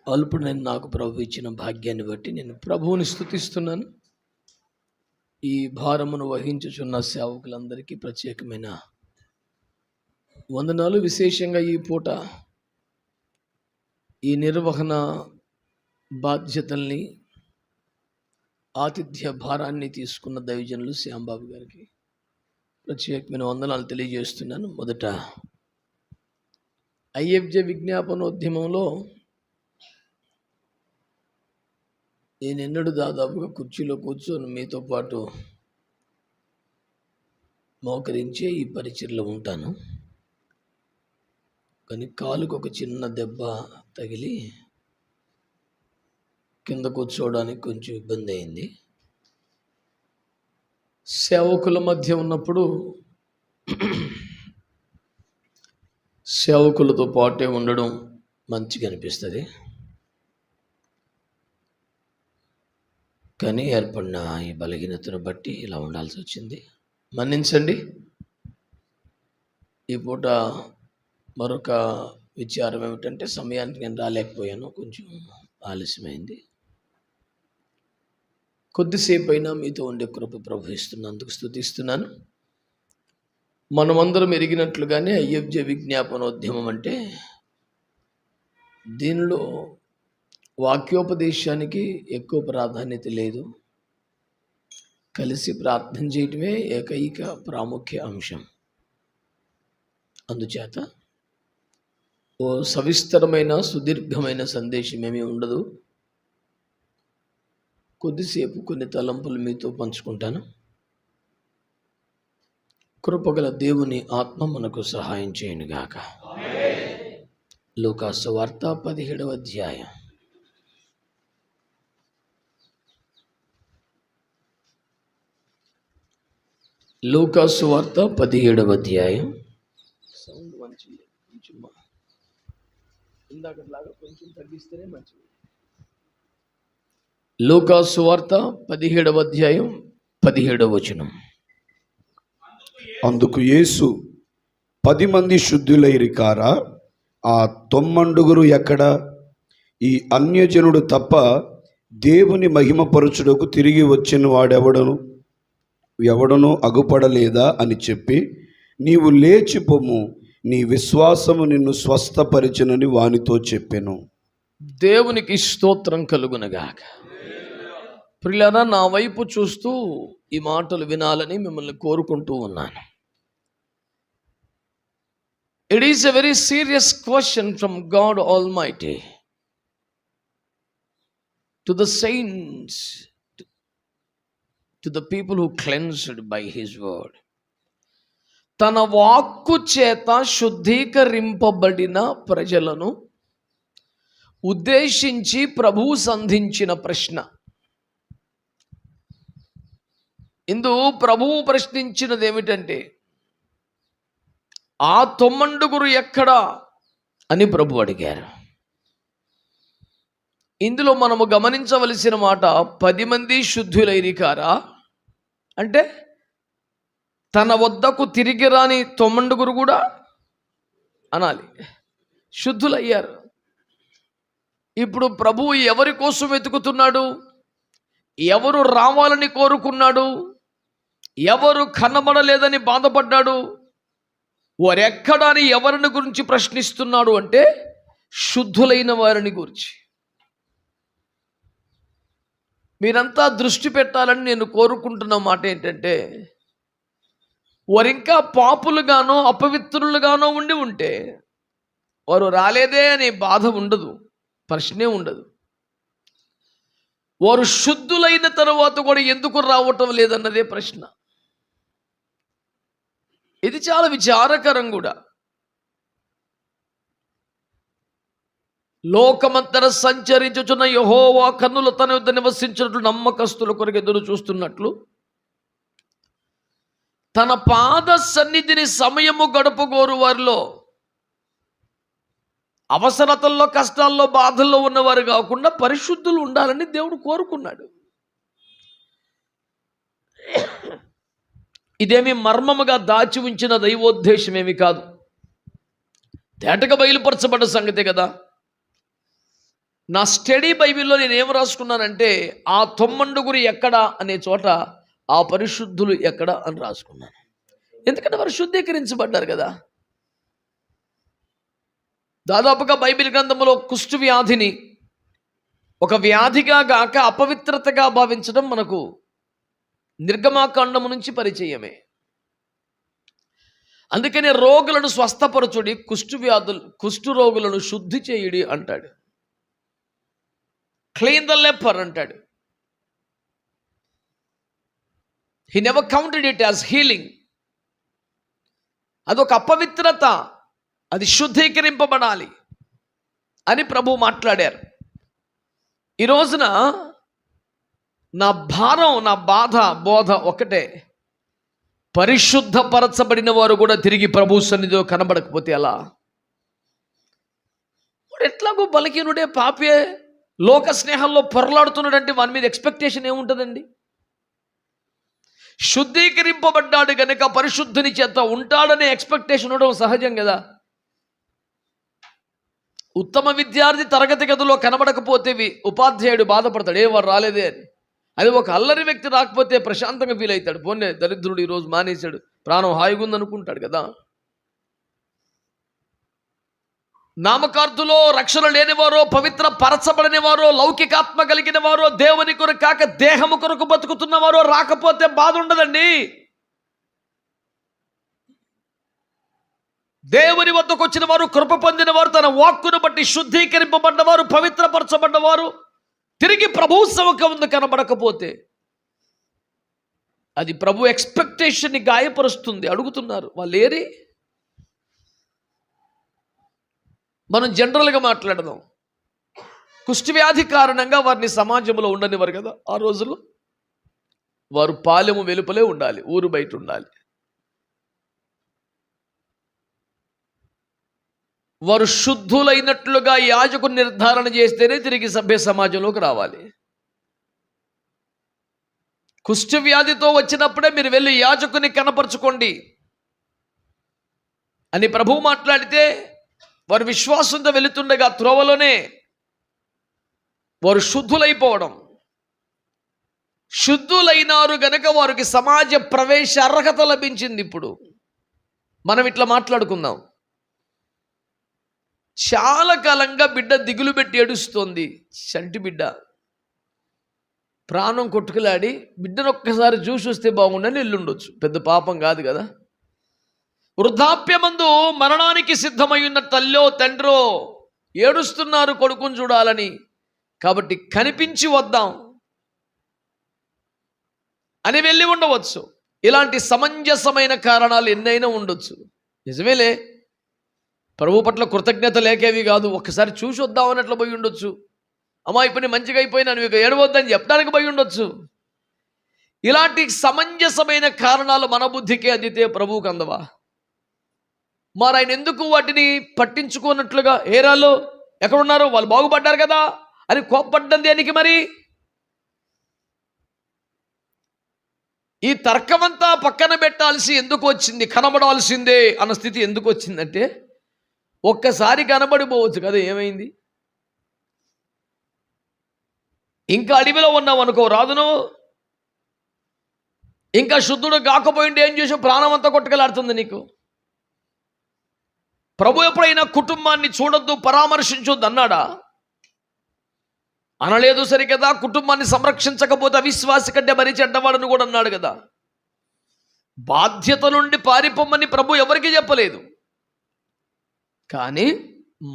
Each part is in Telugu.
అల్పుడు నేను నాకు ప్రభు ఇచ్చిన భాగ్యాన్ని బట్టి నేను ప్రభువుని స్తుతిస్తున్నాను. ఈ భారమును వహించుచున్న సేవకులందరికీ ప్రత్యేకమైన వందనాలు. విశేషంగా ఈ పూట ఈ నిర్వహణ బాధ్యతల్ని, ఆతిథ్య భారాన్ని తీసుకున్న దైవజనులు శ్యాంబాబు గారికి ప్రత్యేకమైన వందనాలు తెలియజేస్తున్నాను. మొదట ఐఎఫ్జే విజ్ఞాపనోద్యమంలో నేనెన్నడూ దాదాపుగా కుర్చీలో కూర్చొని మీతో పాటు మోకరించే ఈ పరిచర్లో ఉంటాను. కానీ కాలుకు ఒక చిన్న దెబ్బ తగిలి కింద కూర్చోవడానికి కొంచెం ఇబ్బంది అయింది. సేవకుల మధ్య ఉన్నప్పుడు సేవకులతో పాటే ఉండడం మంచిగా అనిపిస్తుంది. కానీ ఏర్పడిన ఈ బలహీనతను బట్టి ఇలా ఉండాల్సి వచ్చింది. మన్నించండి. ఈ పూట మరొక విచారం ఏమిటంటే సమయానికి నేను రాలేకపోయాను, కొంచెం ఆలస్యమైంది. కొద్దిసేపు అయినా మీతో ఉండే కృప ప్రవహిస్తున్నందుకు స్తుతిస్తున్నాను. మనమందరం ఎరిగినట్లుగానే ఐఎఫ్జే విజ్ఞాపనోద్యమం అంటే దీనిలో వాక్యోపదేశానికి ఎక్కువ ప్రాధాన్యత లేదు. కలిసి ప్రార్థన చేయటమే ఏకైక ప్రాముఖ్య అంశం. అందుచేత ఓ సవిస్తరమైన సుదీర్ఘమైన సందేశం ఏమీ ఉండదు. కొద్దిసేపు కొన్ని తలంపులు మీతో పంచుకుంటాను. కృపగల దేవుని ఆత్మ మనకు సహాయం చేయనుగాక. లూకా సువార్త 17వ అధ్యాయం. లూకా సువార్త 17వ అధ్యాయం. సౌండ్ మంచిది, కొంచెం ఇందాకట్లాగా కొంచెం తగ్గిస్తేనే మంచిది. లూకా సువార్త 17వ అధ్యాయం 17వ వచనం. అందుకు యేసు 10 మంది శుద్ధులైరి కారా, ఆ 9 ఎక్కడ? ఈ అన్యజనుడు తప్ప దేవుని మహిమపరచుటకు తిరిగి వచ్చిన వాడెవడను ఎవడనూ అగుపడలేదా అని చెప్పి, నీవు లేచిపోము, నీ విశ్వాసము నిన్ను స్వస్థపరిచునని వానితో చెప్పెను. దేవునికి స్తోత్రం కలుగునగాక. ప్రియులారా, నా వైపు చూస్తూ ఈ మాటలు వినాలని మిమ్మల్ని కోరుకుంటూ ఉన్నాను. It is a very serious question from God Almighty to the saints, to the people who cleansed by His word. తన వాక్కు చేత శుద్ధీకరింపబడిన ప్రజలను ఉద్దేశించి ప్రభువు సంధించిన ప్రశ్న. ఇందు ప్రభువు ప్రశ్నించినది ఏమిటంటే, ఆ 9 ఎక్కడా అని ప్రభు అడిగారు. ఇందులో మనము గమనించవలసిన మాట, 10 మంది శుద్ధులైరి కారా అంటే తన వద్దకు తిరిగి రాని 9 కూడా అనాలి, శుద్ధులయ్యారు. ఇప్పుడు ప్రభువు ఎవరి కోసం వెతుకుతున్నాడు? ఎవరు రావాలని కోరుకున్నాడు? ఎవరు కనబడలేదని బాధపడ్డాడు? వారెక్కడాని ఎవరిని గురించి ప్రశ్నిస్తున్నాడు అంటే శుద్ధులైన వారిని గురించి. మీరంతా దృష్టి పెట్టాలని నేను కోరుకుంటున్న మాట ఏంటంటే, వారింకా పాపులుగానో అపవిత్రులుగానో ఉంటే వారు రాలేదే అనే బాధ ఉండదు, ప్రశ్నే ఉండదు. వారు శుద్ధులైన తర్వాత కూడా ఎందుకు రావటం లేదన్నదే ప్రశ్న. ఇది చాలా విచారకరం కూడా. లోకమంతర సంచరించుచున్న యెహోవా కన్నులు తన యొద్ద నివసించినట్లు నమ్మకస్తుల కొరకు ఎదురు చూస్తున్నట్లు, తన పాద సన్నిధిని సమయము గడుపుకోరు వారిలో, అవసరతల్లో, కష్టాల్లో, బాధల్లో ఉన్నవారు కాకుండా పరిశుద్ధులు ఉండాలని దేవుడు కోరుకున్నాడు. ఇదేమి మర్మముగా దాచి ఉంచిన దైవోద్దేశమేమి కాదు, తేటగా బయలుపరచబడ్డ సంగతే కదా. నా స్టడీ బైబిల్లో నేను ఏం రాసుకున్నానంటే, ఆ తొమ్మండుగురు ఎక్కడ అనే చోట ఆ పరిశుద్ధులు ఎక్కడ అని రాసుకున్నాను. ఎందుకంటే వారు శుద్ధీకరించబడ్డారు కదా. దాదాపుగా బైబిల్ గ్రంథంలో కుష్టు వ్యాధిని ఒక వ్యాధిగా గాక అపవిత్రతగా భావించడం మనకు నిర్గమాకాండము నుంచి పరిచయమే. అందుకనే రోగులను స్వస్థపరచుడి, కుష్టు రోగులను శుద్ధి చేయుడి అంటాడు. క్లీన్ ద లెపర్ అంటాడు. He never counted it as healing. అదొక అపవిత్రత, అది శుద్ధీకరింపబడాలి అని ప్రభు మాట్లాడారు. ఈ రోజున నా భారం, నా బాధ, బోధ ఒకటే, పరిశుద్ధపరచబడిన వారు కూడా తిరిగి ప్రభు సన్నిధిలో కనబడకపోతే ఎలా? ఎట్లాగో బలహీనుడే, పాపే, లోక స్నేహంలో పొరలాడుతున్నాడంటే వాని మీద ఎక్స్పెక్టేషన్ ఏముంటుందండి? శుద్ధీకరింపబడ్డాడు కనుక పరిశుద్ధుని చేత ఉంటాడనే ఎక్స్పెక్టేషన్ ఉండడం సహజం కదా. ఉత్తమ విద్యార్థి తరగతి గదిలో కనబడకపోతే ఉపాధ్యాయుడు బాధపడతాడు, ఏ వారు రాలేదే అని. అది ఒక అల్లరి వ్యక్తి రాకపోతే ప్రశాంతంగా ఫీల్ అవుతాడు, పోనీ దరిద్రుడు ఈరోజు మానేశాడు, ప్రాణం హాయిగా ఉందనుకుంటాడు కదా. నామకార్థులో రక్షణ లేనివారో, పవిత్ర పరచబడిన వారో, లౌకికాత్మ కలిగిన వారో, దేవుని కొరకు కాక దేహము కొరకు బతుకుతున్నవారో రాకపోతే బాధ ఉండదండి. దేవుని వద్దకు వచ్చిన వారు, కృప పొందిన వారు, తన వాక్కును బట్టి శుద్ధీకరింపబడ్డవారు, పవిత్రపరచబడ్డవారు తిరిగి ప్రభు సముఖంలో కనబడకపోతే అది ప్రభు ఎక్స్పెక్టేషన్ని గాయపరుస్తుంది. అడుగుతున్నారు వాళ్ళు ఏరి. మనం జనరల్గా మాట్లాడదాం. కుష్టి వ్యాధి కారణంగా వారిని సమాజంలో ఉండనివారు కదా. ఆ రోజుల్లో వారు పాలెము వెలుపలే ఉండాలి, ఊరు బయట ఉండాలి. వారు శుద్ధులైనట్లుగా యాజకుని నిర్ధారణ చేస్తేనే తిరిగి సభ్య సమాజంలోకి రావాలి. కుష్టి వ్యాధితో వచ్చినప్పుడే మీరు వెళ్ళి యాజకుని కనపరుచుకోండి అని ప్రభువు మాట్లాడితే, వారు విశ్వాసంతో వెళుతుండగా త్రోవలోనే వారు శుద్ధులైపోవడం. శుద్ధులైనారు గనక వారికి సమాజ ప్రవేశ అర్హత లభించింది. ఇప్పుడు మనం ఇట్లా మాట్లాడుకుందాం. చాలా కాలంగా బిడ్డ దిగులు పెట్టి ఏడుస్తోంది, చంటి బిడ్డ ప్రాణం కొట్టుకులాడి, బిడ్డను ఒక్కసారి చూసి వస్తే బాగుండని ఎల్లుండొచ్చు, పెద్ద పాపం కాదు కదా. వృద్ధాప్యమందు మరణానికి సిద్ధమై ఉన్న తల్లో తండ్రో ఏడుస్తున్నారు కొడుకుని చూడాలని, కాబట్టి కనిపించి వద్దాం అని వెళ్ళి ఉండవచ్చు. ఇలాంటి సమంజసమైన కారణాలు ఎన్నైనా ఉండొచ్చు. నిజమేలే, ప్రభు పట్ల కృతజ్ఞత లేకేవి కాదు, ఒక్కసారి చూసి వద్దాం అన్నట్లు పోయి ఉండొచ్చు. అమ్మా ఇప్పుడు మంచిగా అయిపోయినా నువ్వు ఇక ఏడవద్దని చెప్పడానికి పోయి ఉండొచ్చు. ఇలాంటి సమంజసమైన కారణాలు మన బుద్ధికే అందితే ప్రభువుకు అందవా? మరి ఆయన ఎందుకు వాటిని పట్టించుకోనట్లుగా, ఏరాలు ఎక్కడున్నారు వాళ్ళు బాగుపడ్డారు కదా అని కోప్పడ్డం దేనికి? మరి ఈ తర్కమంతా పక్కన పెట్టాల్సి ఎందుకు వచ్చింది? కనబడాల్సిందే అన్న స్థితి ఎందుకు వచ్చిందంటే, ఒక్కసారి కనబడిపోవచ్చు కదా, ఏమైంది? ఇంకా అడవిలో ఉన్నావు అనుకో, రాదును. ఇంకా శుద్ధుడు కాకపోయింటే ఏం చేసావు? ప్రాణం అంతా కొట్టుకెళ్ళాడుతుంది నీకు. ప్రభు ఎప్పుడైనా కుటుంబాన్ని చూడొద్దు, పరామర్శించొద్దు అన్నాడా? అనలేదు సరికదా. కుటుంబాన్ని సంరక్షించకపోతే అవిశ్వాసి కంటే మరీ చెడ్డవాడని కూడా అన్నాడు కదా. బాధ్యత నుండి పారిపోమని ప్రభు ఎవరికి చెప్పలేదు, కానీ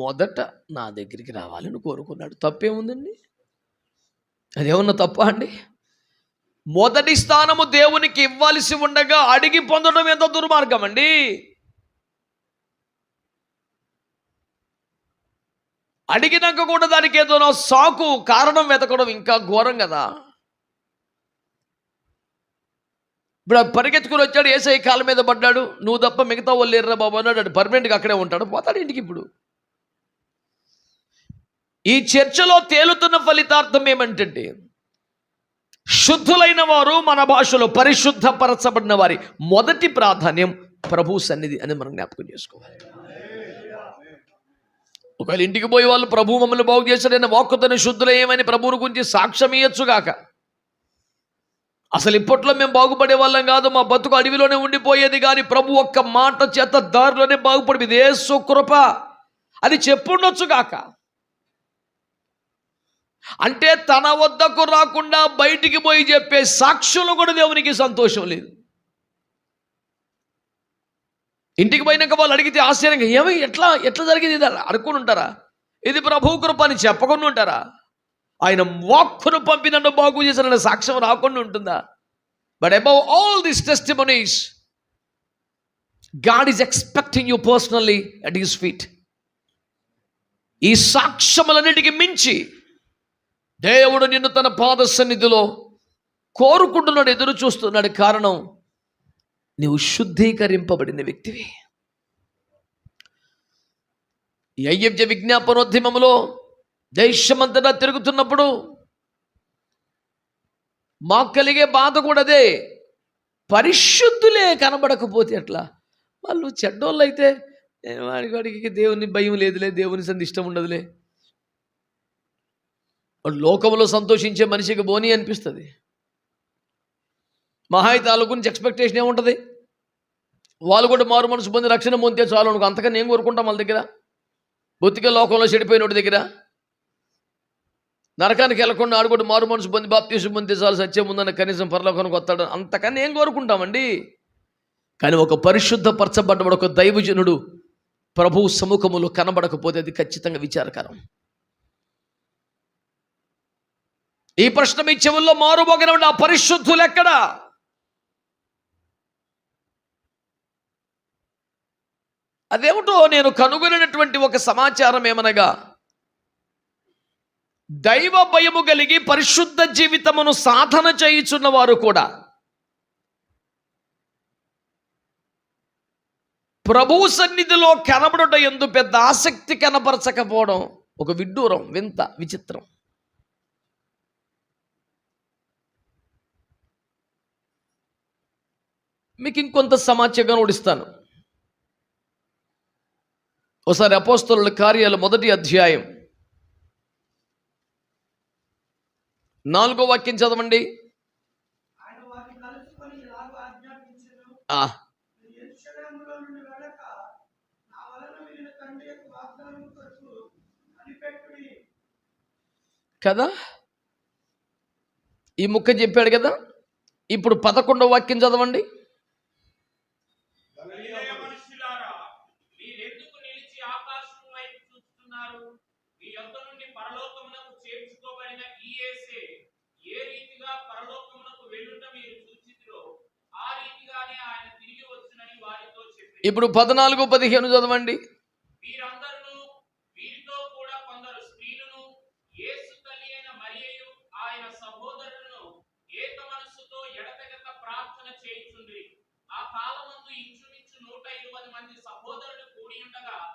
మొదట నా దగ్గరికి రావాలని కోరుకున్నాడు. తప్పేముందండి? అదేమన్నా తప్ప అండి? మొదటి స్థానము దేవునికి ఇవ్వాల్సి ఉండగా అడిగి పొందడం ఎంత దుర్మార్గం అండి. అడిగినాక కూడా దానికి ఏదో సాకు కారణం వెతకడం ఇంకా ఘోరం కదా. ఇప్పుడు పరిగెత్తుకుని వచ్చాడు, ఏసై కాళ్ళ మీద పడ్డాడు, నువ్వు తప్ప మిగతా వాళ్ళు లేర్రా బాబు అన్నాడు. పర్మనెంట్గా అక్కడే ఉంటాడు, పోతాడు ఇంటికి. ఇప్పుడు ఈ చర్చలో తేలుతున్న ఫలితార్థం ఏమంటే, శుద్ధులైన వారు, మన భాషలో పరిశుద్ధపరచబడిన వారి మొదటి ప్రాధాన్యం ప్రభు సన్నిధి అని మనం జ్ఞాపకం చేసుకోవాలి. ఒకవేళ ఇంటికి పోయి వాళ్ళు ప్రభు మమ్మల్ని బాగు చేశాడైనా వాక్కుతోనే శుద్ధులయ్యమని ప్రభువుని గురించి సాక్ష్యం ఇయ్యొచ్చుగాక. అసలు ఇప్పట్లో మేము బాగుపడే వాళ్ళం కాదు, మా బతుకు అడవిలోనే ఉండిపోయేది, కానీ ప్రభు ఒక్క మాట చేత దారిలోనే బాగుపడి యేసు కృప అని చెప్పుండొచ్చుగాక. అంటే తన వద్దకు రాకుండా బయటికి పోయి చెప్పే సాక్షులు కూడా దేవునికి సంతోషం లేదు. ఇంటికి పోయినాక వాళ్ళు అడిగితే ఆశ్చర్యంగా ఏమి ఎట్లా జరిగింది ఇది అనుకుని ఉంటారా? ఇది ప్రభు కృప అని చెప్పకుండా ఉంటారా? ఆయన వాక్కును పంపి నన్ను బాగు చేసిన సాక్ష్యం రాకుండా ఉంటుందా? But above all these testimonies God is expecting you personally at his feet. ఈ సాక్ష్యములన్నిటికీ మించి దేవుడు నిన్ను తన పాద సన్నిధిలో కోరుకుంటున్నాడు, ఎదురు చూస్తున్నాడు. కారణం, నీవు శుద్ధీకరింపబడిన వ్యక్తివి. ఈ అయ్యబ్జ విజ్ఞాపనోద్యమంలో దేశమంతటా తిరుగుతున్నప్పుడు మాకు కలిగే బాధ కూడా అదే. పరిశుద్ధులే కనబడకపోతే ఎట్లా? వాళ్ళు చెడ్డోళ్ళు అయితే వాడికి దేవుని భయం లేదులే, దేవుని సంది ఇష్టం ఉండదులే, వాడు లోకంలో సంతోషించే మనిషికి బోని అనిపిస్తుంది. మహాయితాల గురించి ఎక్స్పెక్టేషన్ ఏముంటుంది? వాళ్ళు కూడా మారు మనసు పొంది రక్షణ పొందితే చాలు అనుకో. అంతకన్నా ఏం కోరుకుంటాం వాళ్ళ దగ్గర? బొత్తిగా లోకంలో చెడిపోయినోడి దగ్గర నరకానికి వెళ్ళకుండా ఆడు కూడా మారు మనసు పొంది బాప్తీసం పొందితే చాలు, సత్యం ఉందన్న కనీసం పరలోకానికి వస్తాడు. అంతకన్నా ఏం కోరుకుంటామండి? కానీ ఒక పరిశుద్ధపరచబడ్డవాడు, ఒక దైవజనుడు ప్రభువు సముఖములో కనబడకపోతే అది ఖచ్చితంగా విచారకరం. ఈ ప్రశ్న మీ చెవుల్లో మారుమోగిన ఆ పరిశుద్ధులు ఎక్కడా? అదేమిటో నేను కనుగొనినటువంటి ఒక సమాచారం ఏమనగా, దైవ భయము కలిగి పరిశుద్ధ జీవితమును సాధన చేయుచున్న వారు కూడా ప్రభువు సన్నిధిలో కనబడుట యందు పెద్ద ఆసక్తి కనపరచకపోవడం ఒక విడ్డూరం, వింత, విచిత్రం. మీకు ఇంకొంత సమాచారం ఓడిస్తాను. ఒకసారి అపోస్తలుల కార్యాలు 1వ అధ్యాయం 4వ వాక్యం చదవండి. కదా, ఈ ముక్క చెప్పాడు కదా. ఇప్పుడు 11వ వాక్యం చదవండి. ఇప్పుడు 14, 15 చదవండి.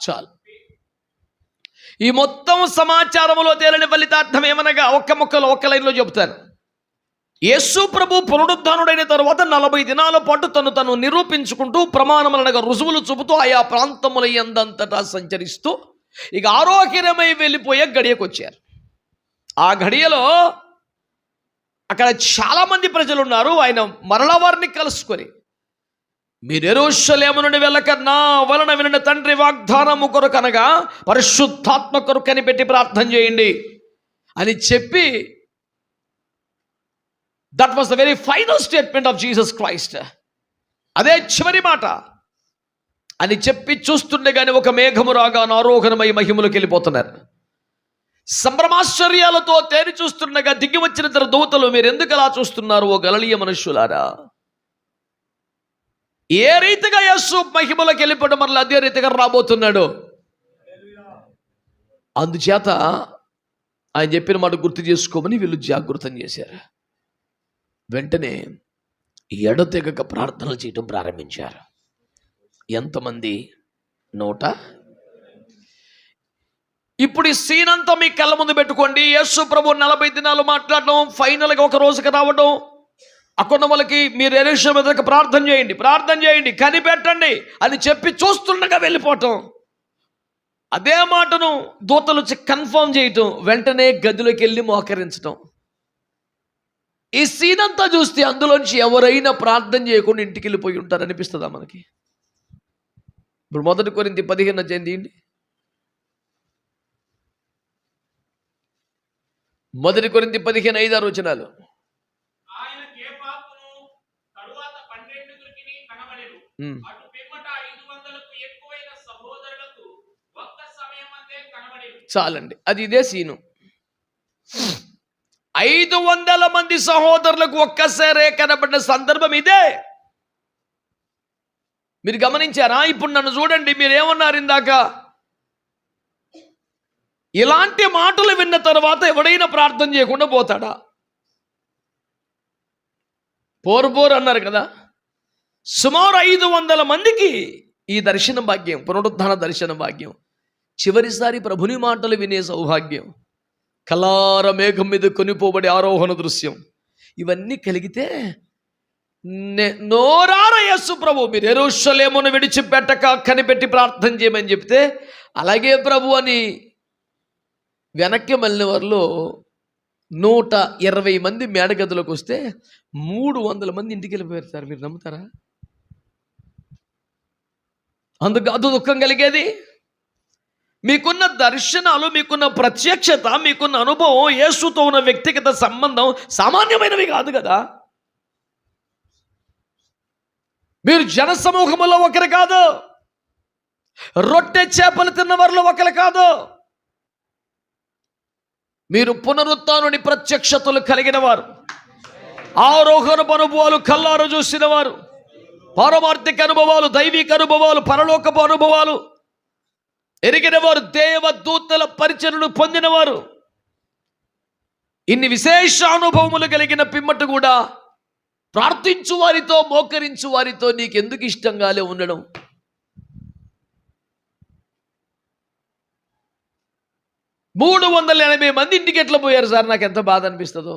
చాలు. ఈ మొత్తం సమాచారంలో తేలని ఫలితార్థం ఏమనగా ఒక్క లైన్లో చెప్తాను. యేసు ప్రభు పునరుద్ధానుడైన తరువాత 40 దినాల పాటు తను నిరూపించుకుంటూ ప్రమాణములనగా రుజువులు చూపుతూ ఆయా ప్రాంతముల యందంతటా సంచరిస్తూ ఇక ఆరోగ్యమై వెళ్ళిపోయే గడియకు వచ్చారు. ఆ గడియలో అక్కడ చాలా మంది ప్రజలు ఉన్నారు. ఆయన మరలా వారిని కలుసుకొని, మీరు యెరూషలేము నుండి వెళ్ళక నా వలన వినిన తండ్రి వాగ్దానము కొరకనగా పరిశుద్ధాత్మ కొరకు కనిపెట్టి ప్రార్థన చేయండి అని చెప్పి, that was the very final statement of Jesus Christ. అదే చివరి మాట అని చెప్పి చూస్తుండగానే ఒక మేఘము రాగా ఆరోహణమై మహిమలోకి వెళ్ళిపోతున్నారు. సంభ్రమాశ్చర్యాలతో తేరి చూస్తుండగా దిగి వచ్చిన ఇద్దరు దూతలు, మీరు ఎందుకు అలా చూస్తున్నారు ఓ గలిలయ మనుష్యులారా? ఏ రీతిగా యేసు మహిమలోకి వెళ్ళిపోవడం మరలా అదే రీతిగా రాబోతున్నాడు. అందుచేత ఆయన చెప్పిన మాట గుర్తు చేసుకోమని వీళ్ళు జాగృతం చేశారు. వెంటనే ఎడతెగక ప్రార్థనలు చేయటం ప్రారంభించారు. ఎంతమంది? 100. ఇప్పుడు ఈ సీన్ అంతా మీ కళ్ళ ముందు పెట్టుకోండి. యేసు ప్రభు 40 దినాలు మాట్లాడడం, ఫైనల్గా ఒక రోజుకి రావడం, అక్కడ వాళ్ళకి మీరు యెరూషలేము మీదకి ప్రార్థన చేయండి కనిపెట్టండి అని చెప్పి చూస్తుండగా వెళ్ళిపోవటం. అదే మాటను దూతలు వచ్చి కన్ఫర్మ్ చేయటం, వెంటనే గదిలోకి వెళ్ళి మోకరించటం. ఈ సీన్ అంతా చూస్తే అందులోంచి ఎవరైనా ప్రార్థన చేయకుండా ఇంటికి వెళ్ళిపోయి ఉంటారు అనిపిస్తుందా మనకి? ఇప్పుడు 1 కొరింథీ 15 తీయండి. 1 కొరింథీ 15 5-6 వచనాలు. చాలండి, అది ఇదే సీను. 500 మంది సహోదరులకు ఒక్కసారే కనబడిన సందర్భం ఇదే. మీరు గమనించారా? ఇప్పుడు నన్ను చూడండి, మీరేమన్నారు ఇందాక? ఇలాంటి మాటలు విన్న తర్వాత ఎవడైనా ప్రార్థన చేయకుండా పోతాడా? పోరు అన్నారు కదా. సుమారు 500 మందికి ఈ దర్శన భాగ్యం, పునరుద్ధాన దర్శన భాగ్యం, చివరిసారి ప్రభుని మాటలు వినే సౌభాగ్యం, కలార మేఘం మీద కొనిపోబడి ఆరోహణ దృశ్యం, ఇవన్నీ కలిగితే నోరార యేసు ప్రభు మీరు యెరూషలేమును విడిచిపెట్టక కనిపెట్టి ప్రార్థన చేయమని చెప్తే అలాగే ప్రభు అని వెనక్కి మళ్ళిన వారిలో 120 మంది మేడగదిలోకి వస్తే 300 మంది ఇంటికి వెళ్ళిపోయారు సార్. మీరు నమ్ముతారా? అందుకు అది దుఃఖం కలిగేది. మీకున్న దర్శనాలు, మీకున్న ప్రత్యక్షత, మీకున్న అనుభవం, యేసుతో ఉన్న వ్యక్తిగత సంబంధం సామాన్యమైనవి కాదు కదా. మీరు జన సమూహములో ఒకరు కాదు, రొట్టె చేపలు తిన్న వారిలో ఒకరు కాదు. మీరు పునరుత్థానుని ప్రత్యక్షతలు కలిగిన వారు, ఆరోహణపు అనుభవాలు కల్లారు చూసిన వారు, పారమార్థిక అనుభవాలు, దైవిక అనుభవాలు, పరలోకపు అనుభవాలు ఎరిగిన వారు, దేవదూతల పరిచర్యను పొందినవారు. ఇన్ని విశేష అనుభవములు కలిగిన పిమ్మట కూడా ప్రార్థించు వారితో, మోకరించు వారితో నీకెందుకు ఇష్టంగానే ఉండడం? మూడు 380 మంది ఇంటికి ఎట్లా పోయారు సార్? నాకు ఎంత బాధ అనిపిస్తుందో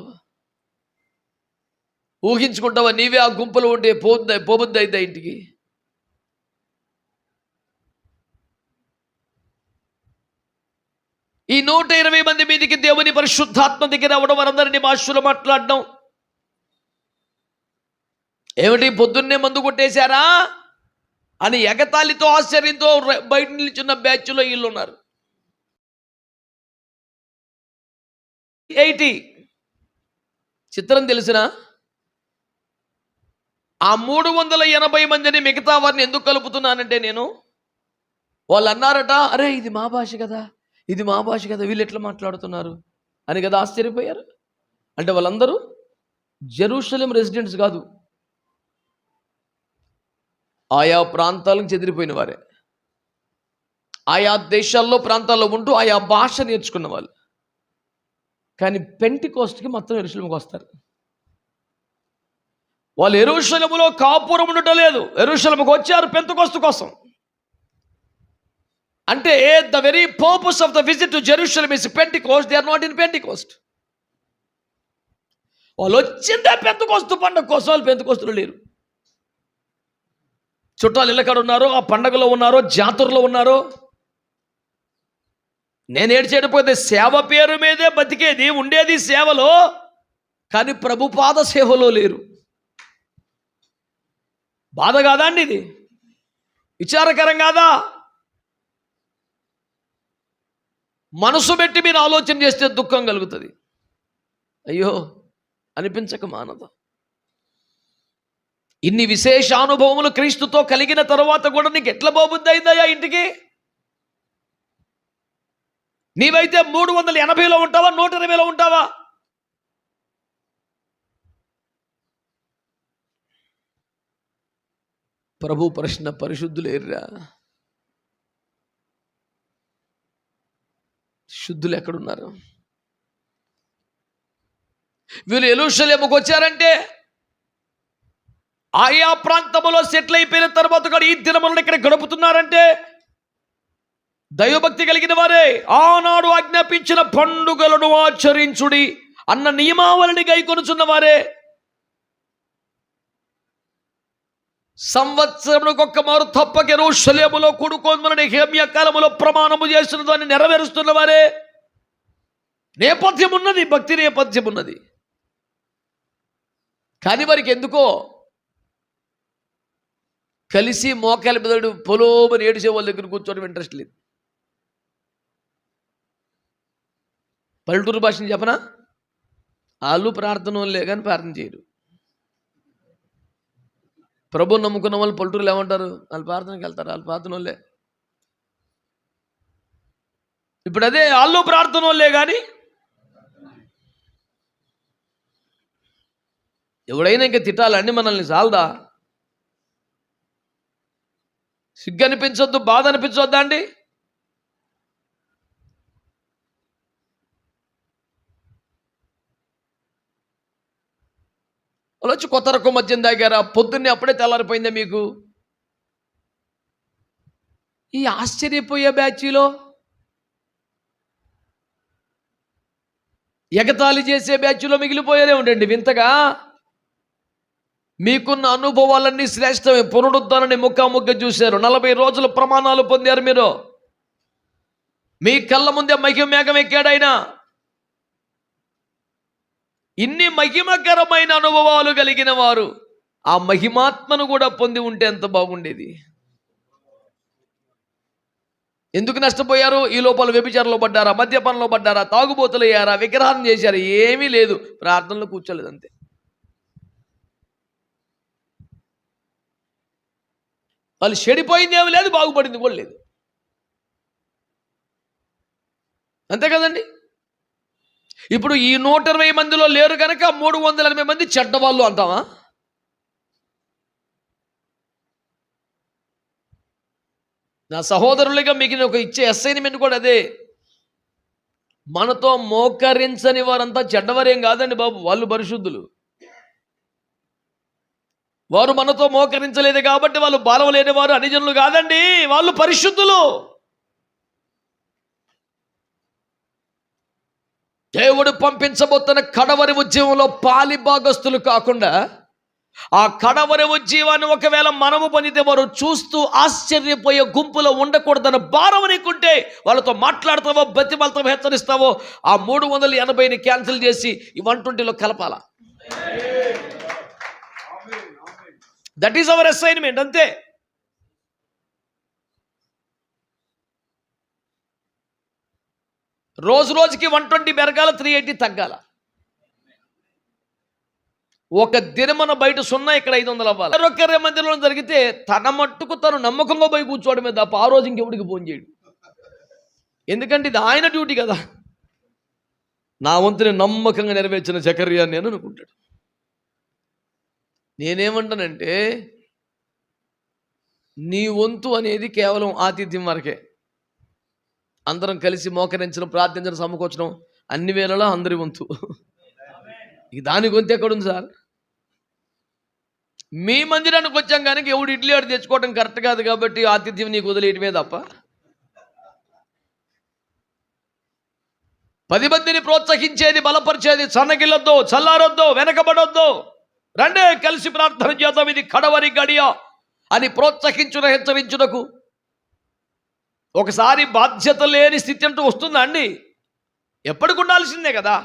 ఊహించుకుంటావా? నీవే ఆ గుంపులో ఉంటే పోబుద్ది అయితే ఇంటికి. ఈ 120 మంది మీదికి దేవుని పరిశుద్ధాత్మ దగ్గర అవ్వడం, వారందరినీ భాషలో మాట్లాడడం. ఏమిటి పొద్దున్నే మందు కొట్టేశారా అని ఎగతాళితో, ఆశ్చర్యంతో బయట నిల్చున్న బ్యాచ్లో వీళ్ళు ఉన్నారు. 80 చిత్రం తెలిసిన ఆ 380 మందిని మిగతా వారిని ఎందుకు కలుపుతున్నానంటే, నేను వాళ్ళు అన్నారట, అరే ఇది మా భాష కదా, ఇది మా భాష కదా, వీళ్ళు ఎట్లా మాట్లాడుతున్నారు అని కదా ఆశ్చర్యపోయారు. అంటే వాళ్ళందరూ జెరూషలేం రెసిడెంట్స్ కాదు, ఆయా ప్రాంతాలకు చెదిరిపోయిన వారే, ఆయా దేశాల్లో ప్రాంతాల్లో ఉంటూ ఆయా భాష నేర్చుకున్న వాళ్ళు. కానీ పెంటెకోస్ట్కి మొత్తం యెరూషలేముకి వస్తారు. వాళ్ళు యెరూషలేములో కాపురం ఉండటం లేదు, యెరూషలేముకి వచ్చారు పెంతెకోస్తు కోసం. అంటే the very purpose of the visit to Jerusalem is Pentecost. They are not in Pentecost. వాళ్ళు వచ్చిందే పెంతెకోస్తు పండుగ కోసం, వాళ్ళు పెంతెకోస్తులు లేరు. చుట్టాలు ఇళ్ళకాడ ఉన్నారో, ఆ పండగలో ఉన్నారో, జాతరలో ఉన్నారో. నేను ఏడ్చేటపోతే సేవ పేరు మీదే బతికేది, ఉండేది సేవలో, కానీ ప్రభుపాద సేవలో లేరు. బాధ కాదా అండి? ఇది విచారకరం కాదా? మనసు పెట్టి మీరు ఆలోచన చేస్తే దుఃఖం కలుగుతుంది. అయ్యో అనిపించక మానదు. ఇన్ని విశేష అనుభవములు క్రీస్తుతో కలిగిన తర్వాత కూడా నీకు ఎట్లా పోబుద్ది అయిందయ్యా ఇంటికి? నీవైతే 380లో ఉంటావా, 120లో ఉంటావా? ప్రభు ప్రశ్న, పరిశుద్ధులేర్రా? శుద్ధులు ఎక్కడున్నారు? వీళ్ళు యెరూషలేముకు వచ్చారంటే ఆయా ప్రాంతంలో సెటిల్ అయిపోయిన తర్వాత కూడా ఈ దినములను ఇక్కడ గడుపుతున్నారంటే దైవభక్తి కలిగిన వారే. ఆనాడు ఆజ్ఞాపించిన పండుగలను ఆచరించుడి అన్న నియమావళిని గైకొనుచున్న వారే. సంవత్సరములకు ఒక్క మారు తప్పక యెరూషలేములో కూడుకొనుమని నెహెమ్యా కాలములో ప్రమాణము చేసిన దాన్ని నెరవేరుస్తున్న వారే. నేపథ్యం ఉన్నది, భక్తి నేపథ్యం ఉన్నది. కానీ వారికి ఎందుకో కలిసి మోకాల మీద పొలోమని ఏడిసే వాళ్ళ దగ్గర కూర్చోవడం ఇంట్రెస్ట్ లేదు. పల్లెటూరు భాషని చెప్పనా, వాళ్ళు ప్రార్థన వాళ్ళే కానీ ప్రార్థన చేయరు. ప్రభుని నమ్ముకున్న వాళ్ళు పల్లెటూరులు ఏమంటారు, వాళ్ళు ప్రార్థనకి వెళ్తారు, వాళ్ళు ప్రార్థన వాళ్ళే. ఇప్పుడు అదే వాళ్ళు ప్రార్థన వాళ్ళే కానీ ఎవడైనా ఇంకా తిట్టాలండి మనల్ని, చాలదా? సిగ్గు అనిపించొద్దు, బాధ అనిపించొద్దా అండి? వాళ్ళు వచ్చి కొత్త రకం మద్యం తాగారా, పొద్దున్నే అప్పుడే తెల్లారిపోయిందా మీకు? ఈ ఆశ్చర్యపోయే బ్యాచ్లో ఎగతాళి చేసే బ్యాచ్లో మిగిలిపోయేదే ఉండండి. వింతగా మీకున్న అనుభవాలన్నీ శ్రేష్టమే. పునరుద్ధరణని ముఖాముఖి చూశారు, 40 రోజుల ప్రమాణాలు పొందారు మీరు. మీ కళ్ళ ముందే మహిమేఘం ఎక్కాడైనా. ఇన్ని మహిమకరమైన అనుభవాలు కలిగిన వారు ఆ మహిమాత్మను కూడా పొంది ఉంటే ఎంత బాగుండేది. ఎందుకు నష్టపోయారు? ఈ లోపల వ్యభిచారంలో పడ్డారా, మద్యపానంలో పడ్డారా, తాగుబోతులు అయ్యారా, విగ్రహం చేశారు? ఏమీ లేదు, ప్రార్థనలో కూర్చోలేదు అంతే. వాళ్ళు చెడిపోయింది ఏమి లేదు, బాగుపడింది కూడా లేదు. అంతే కదండి. ఇప్పుడు ఈ 120 మందిలో లేరు కనుక 380 మంది చెడ్డవాళ్ళు అంటామా? నా సహోదరులుగా మీకు నేను ఒక ఇచ్చే అసైన్మెంట్ కూడా అదే. మనతో మోకరించని వారంతా చెడ్డవారేం కాదండి బాబు, వాళ్ళు పరిశుద్ధులు. వారు మనతో మోకరించలేదు కాబట్టి వాళ్ళు బలం లేని వారు, అనిజనులు కాదండి, వాళ్ళు పరిశుద్ధులు. దేవుడు పంపించబోతున్న కడవరి ఉద్యమంలో పాలి భాగస్తులు కాకుండా ఆ కడవరి ఉద్యమాన్ని ఒకవేళ మనము పొందితే వారు చూస్తూ ఆశ్చర్యపోయే గుంపులో ఉండకూడదన్న భారం నీకుంటే వాళ్ళతో మాట్లాడతావో, బతిమాలతో హెచ్చరిస్తావో, ఆ 380ని క్యాన్సిల్ చేసి ఈ 120లో కలపాలా. దట్ ఈస్ అవర్ అసైన్మెంట్, అంతే. రోజు రోజుకి 120 పెరగాల, 380 తగ్గాల. ఒక దినమన బయట 0, ఇక్కడ 500 అవ్వాలి. 20 మందిలో జరిగితే తన మట్టుకు తను నమ్మకంగా పోయి కూర్చోవడమే తప్ప ఆ రోజు ఇంకెవడికి ఫోన్ చేయడు. ఎందుకంటే ఇది ఆయన డ్యూటీ కదా. నా వంతుని నమ్మకంగా నెరవేర్చిన జకర్యా నేను అనుకుంటాడు. నేనేమంటానంటే నీ వంతు అనేది కేవలం ఆతిథ్యం వరకే. అందరం కలిసి మోకరించడం, ప్రార్థించడం, సమకూర్చడం అన్ని వేళలా అందరి వంతు. ఇక దాని గొంతు ఎక్కడుంది సార్? మీ మందిరానికి వచ్చాం కానీ ఎవడు ఇడ్లీ ఆడి తెచ్చుకోవడం కరెక్ట్ కాదు కాబట్టి ఆతిథ్యం నీకు వదిలేయటమే తప్ప 10 మందిని ప్రోత్సహించేది, బలపరిచేది సన్నగిల్లొద్దు, చల్లారొద్దు, వెనకబడొద్దు, రండే కలిసి ప్రార్థన చేద్దాం, ఇది కడవరి గడియ అని ప్రోత్సహించున, హెచ్చరించుటకు. ఒకసారి బాధ్యత లేని స్థితి అంటూ వస్తుందా అండి? ఎప్పటికి ఉండాల్సిందే కదా.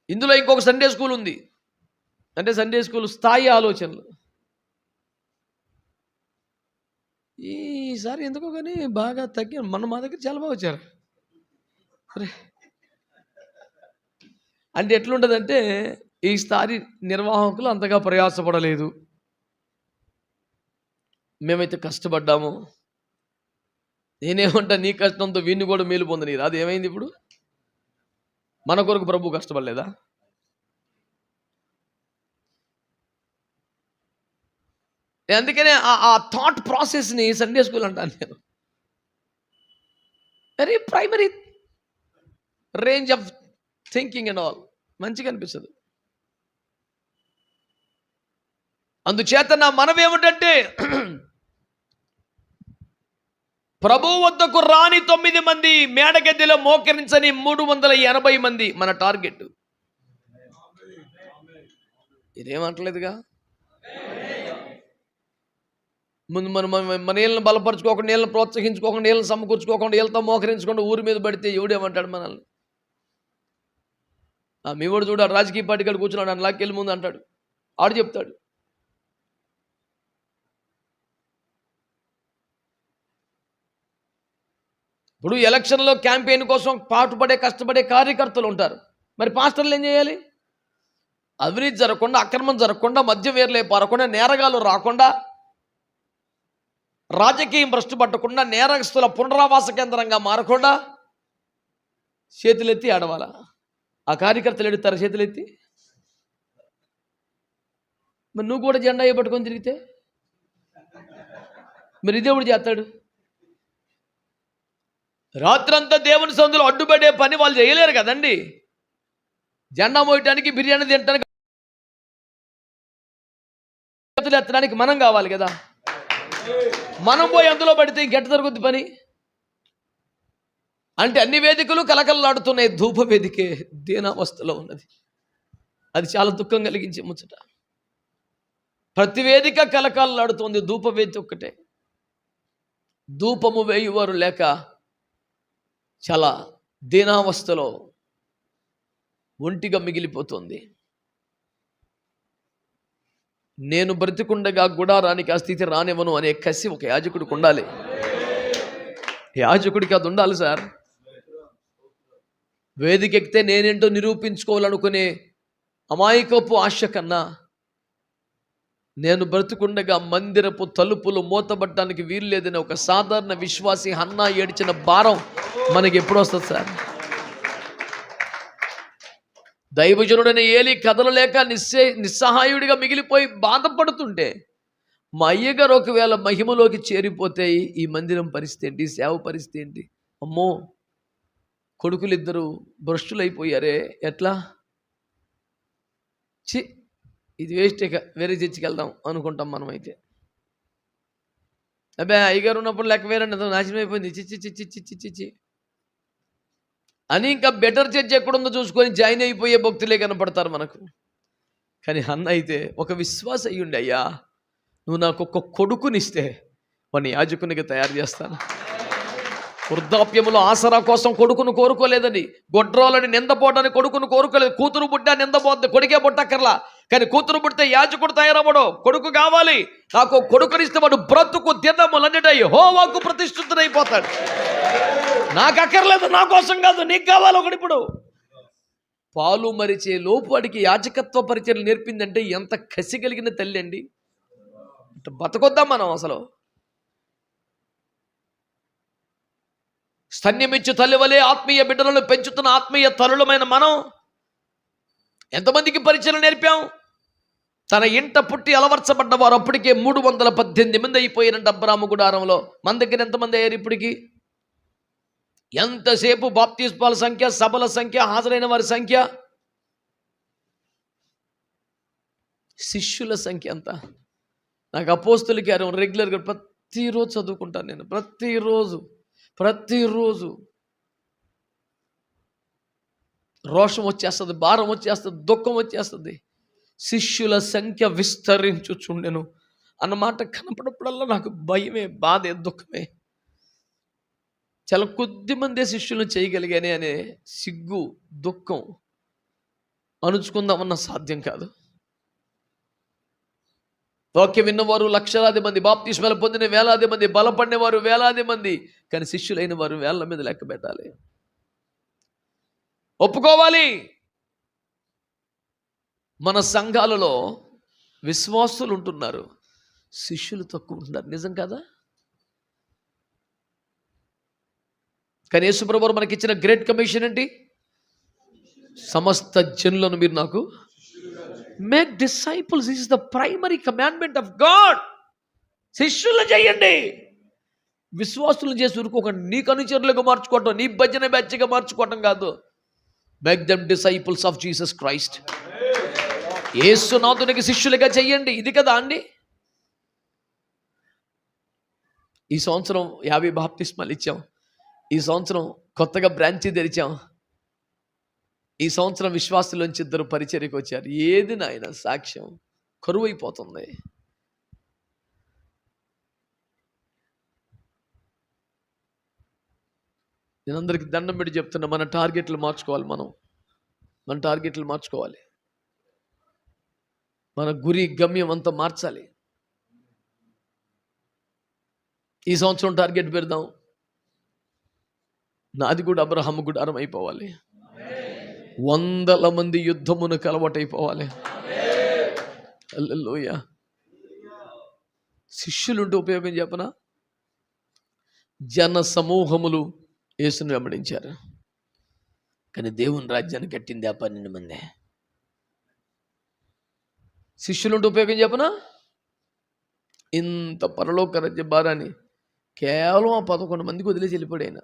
ఇందులో ఇంకొక సండే స్కూల్ ఉంది. అంటే సండే స్కూల్ స్థాయి ఆలోచనలు. ఈసారి ఎందుకో కానీ బాగా తగ్గి మా దగ్గర చాలా బాగా వచ్చారు. అంటే ఎట్లుంటుందంటే ఈ స్థాయి నిర్వాహకులు అంతగా ప్రయాసపడలేదు, మేమైతే కష్టపడ్డాము. నేనేమంటా, నీ కష్టంతో వీడిని కూడా మేలు పొందనీరు. అది ఏమైంది ఇప్పుడు? మన కొరకు ప్రభు కష్టపడలేదా? అందుకనే ఆ థాట్ ప్రాసెస్ని సండే స్కూల్ అంటాను నేను. Very primary range of thinking and all మంచిగా అనిపిస్తుంది. అందుచేత నా మనవేమిటంటే ప్రభు వద్దకు రాని 9 మంది, మేడగద్దెలో మోకరించని 380 మంది మన టార్గెట్. ఇదేమంటలేదుగా. ముందు మన వీళ్ళని బలపరచుకోకుండా, వీళ్ళని ప్రోత్సహించుకోకుండా, వీళ్ళని సమకూర్చుకోకుండా, వీళ్ళతో మోకరించకుండా ఊరి మీద పడితే ఎవడేమంటాడు మనల్ని? మీ వాడు చూడాడు రాజకీయ పార్టీ కాడ కూర్చున్నాడు అని లాక్కెళ్ళి ముందు అంటాడు, ఆడు చెప్తాడు. ఇప్పుడు ఎలక్షన్లో క్యాంపెయిన్ కోసం పాటుపడే కష్టపడే కార్యకర్తలు ఉంటారు. మరి పాస్టర్లు ఏం చేయాలి? అవినీతి జరగకుండా, అక్రమం జరగకుండా, మద్యం వేర్లే పారకుండా, నేరగాలు రాకుండా, రాజకీయం భ్రష్టు పట్టకుండా, నేరస్తుల పునరావాస కేంద్రంగా మారకుండా చేతులెత్తి ఆడవాలా? ఆ కార్యకర్తలు ఎడుతారు చేతులెత్తి? మరి నువ్వు కూడా జెండా పట్టుకొని తిరిగితే మరి ఇదేవుడు చేస్తాడు? రాత్రంతా దేవుని సందులో అడ్డుపడే పని వాళ్ళు చేయలేరు కదండి. జెండా మోయటానికి, బిర్యానీ తినడానికి, ఎత్తడానికి మనం కావాలి కదా. మనం పోయి అందులో పడితే ఇంకెట్ట జరుగుద్ది పని? అంటే అన్ని వేదికలు కలకలలాడుతున్నాయి, ధూప వేదికే దీనావస్థలో ఉన్నది. అది చాలా దుఃఖం కలిగించే ముచ్చట. ప్రతి వేదిక కలకలలాడుతుంది, ధూప వేదిక ఒక్కటే. ధూపము వేయువారు లేక చాలా దీనావస్థలో ఒంటిగా మిగిలిపోతుంది. నేను బ్రతికుండగా గుడారానికి ఆ స్థితి రానివ్వను అనే కసి ఒక యాజకుడికి ఉండాలి. యాజకుడికి అది ఉండాలి సార్. వేదికెక్కితే నేనేంటో నిరూపించుకోవాలనుకునే అమాయకపు ఆశ కన్నా, నేను బ్రతికుండగా మందిరపు తలుపులు మూతబట్టడానికి వీలు లేదని ఒక సాధారణ విశ్వాసి హన్నా ఏడ్చిన భారం మనకి ఎప్పుడు వస్తుంది సార్? దైవజనుడైన ఏలీ కదలలేక నిస్సహాయుడిగా మిగిలిపోయి బాధపడుతుంటే, మా అయ్యగారు ఒకవేళ మహిమలోకి చేరిపోతే ఈ మందిరం పరిస్థితి ఏంటి? సేవ పరిస్థితి ఏంటి? అమ్మో, కొడుకులిద్దరూ భ్రష్టులైపోయారే, ఎట్లా? ఇది వేస్ట్, ఇక వేరే చర్చికి వెళ్దాం అనుకుంటాం మనమైతే. అబ్బాయి అయ్యగారు ఉన్నప్పుడు లెక్క వేరండి, నాశనం అయిపోయింది, చిచ్చి చిచ్చి చిచ్చి చిచ్చి అని ఇంకా బెటర్ చర్చ్ ఎక్కడుందో చూసుకొని జాయిన్ అయిపోయే భక్తులే కనపడతారు మనకు. కానీ అన్న అయితే ఒక విశ్వాస అయ్యుండి, అయ్యా నువ్వు నాకు ఒక కొడుకునిస్తే వాడిని యాజకునిగా తయారు చేస్తాను. వృద్ధాప్యములో ఆసరా కోసం కొడుకును కోరుకోలేదని, గొడ్రాలని నిందపోవడానికి కొడుకును కోరుకోలేదు. కూతురు పుట్టా నిందపోద్ది, కొడుకే పుట్టక్కర్లా. కానీ కూతురు పుడితే యాజకుడు తయారవ్వడు, కొడుకు కావాలి. నాకు కొడుకునిస్తే వాడు బ్రతుకు దినములన్నిటై యెహోవాకు ప్రతిష్ఠితుడైపోతాడు. నాకు అక్కర్లేదు, నా కోసం కాదు, నీకు కావాలి ఒకటి. ఇప్పుడు పాలు మరిచే లోపు వాడికి యాజకత్వ పరిచయం నేర్పిందంటే ఎంత కసి కలిగిన తల్లి అండి. బతకొద్దాం మనం అసలు. స్తన్యమిచ్చు తల్లి వలె ఆత్మీయ బిడ్డలను పెంచుతున్న ఆత్మీయ తల్లులమైన మనం ఎంతమందికి పరిచయం నేర్పాం? తన ఇంట పుట్టి అలవర్చబడ్డ వారు అప్పటికే 318 మంది అయిపోయినంట అబ్రాము గుడారంలో. మన దగ్గర ఎంతమంది అయ్యారు ఇప్పటికి? ఎంతసేపు బాప్తిస్మాల సంఖ్య, సభల సంఖ్య, హాజరైన వారి సంఖ్య, శిష్యుల సంఖ్య ఎంత? నాకు అపోస్తుల కార్యం రెగ్యులర్గా ప్రతిరోజు చదువుకుంటాను నేను. ప్రతిరోజు రోషం వచ్చేస్తుంది, భారం వచ్చేస్తుంది, దుఃఖం వచ్చేస్తుంది. శిష్యుల సంఖ్య విస్తరించుచుండెను అన్నమాట కనపడప్పుడల్లా నాకు భయమే, బాధే, దుఃఖమే. చాలా కొద్ది మందే శిష్యులను చేయగలిగానే అనే సిగ్గు, దుఃఖం అణుచుకుందామన్న సాధ్యం కాదు. వాక్యం విన్నవారు లక్షలాది మంది, బాప్తిస్మాలు పొందిన వేలాది మంది, బలపడినవారు వేలాది మంది, కానీ శిష్యులైన వారు వేళ్ల మీద లెక్క పెట్టాలి. ఒప్పుకోవాలి. మన సంఘాలలో విశ్వాసులు ఉంటున్నారు, శిష్యులు తక్కువ ఉంటున్నారు. నిజం కదా? కానీ యేసుప్రభువు వారు మనకి ఇచ్చిన గ్రేట్ కమిషన్ ఏంటి? సమస్త జనులను మీరు నాకు make disciples. This is the primary commandment of God. శిష్యులను చేయండి. విశ్వాసులను చేసి ఊరుకోకండి. నీకు అనుచరులుగా మార్చుకోవటం, నీ భజన బ్యాచ్గా మార్చుకోవటం కాదు. Make them disciples of Jesus Christ. యేసునాథునికి శిష్యులుగా చెయ్యండి. ఇది కదా అండి. ఈ సంవత్సరం 50 బాప్తిస్మాలు ఇచ్చాం. ఈ సంవత్సరం కొత్తగా బ్రాంచి తెరిచాం. ఈ సంవత్సరం విశ్వాసులోంచి 2 పరిచర్యకు వచ్చారు. ఏది నాయన సాక్ష్యం? కరువు అయిపోతుంది. నేను అందరికి దండం పెట్టి చెప్తున్నా, మన టార్గెట్లు మార్చుకోవాలి. మన టార్గెట్లు మార్చుకోవాలి. మన గురి గమ్యం అంతా మార్చాలి. ఈ సంవత్సరం టార్గెట్ పెడదాం, నాది కూడా అబ్రహాము గుడారం అయిపోవాలి. 100 మంది యుద్ధమునకు అలవాటైపోవాలి. హల్లెలూయా. శిష్యులుంటే ఉపయోగం చెప్పనా? జన సమూహములు యేసుని వెంబడించారు, కానీ దేవుని రాజ్యాన్ని కట్టింది ఆ 12 మందే. శిష్యులుంటే ఉపయోగం చెప్పనా? ఇంత పరలోక రాజ్య భారాన్ని కేవలం ఆ 11 మందికి వదిలేసి వెళ్ళిపోయాడు ఆయన.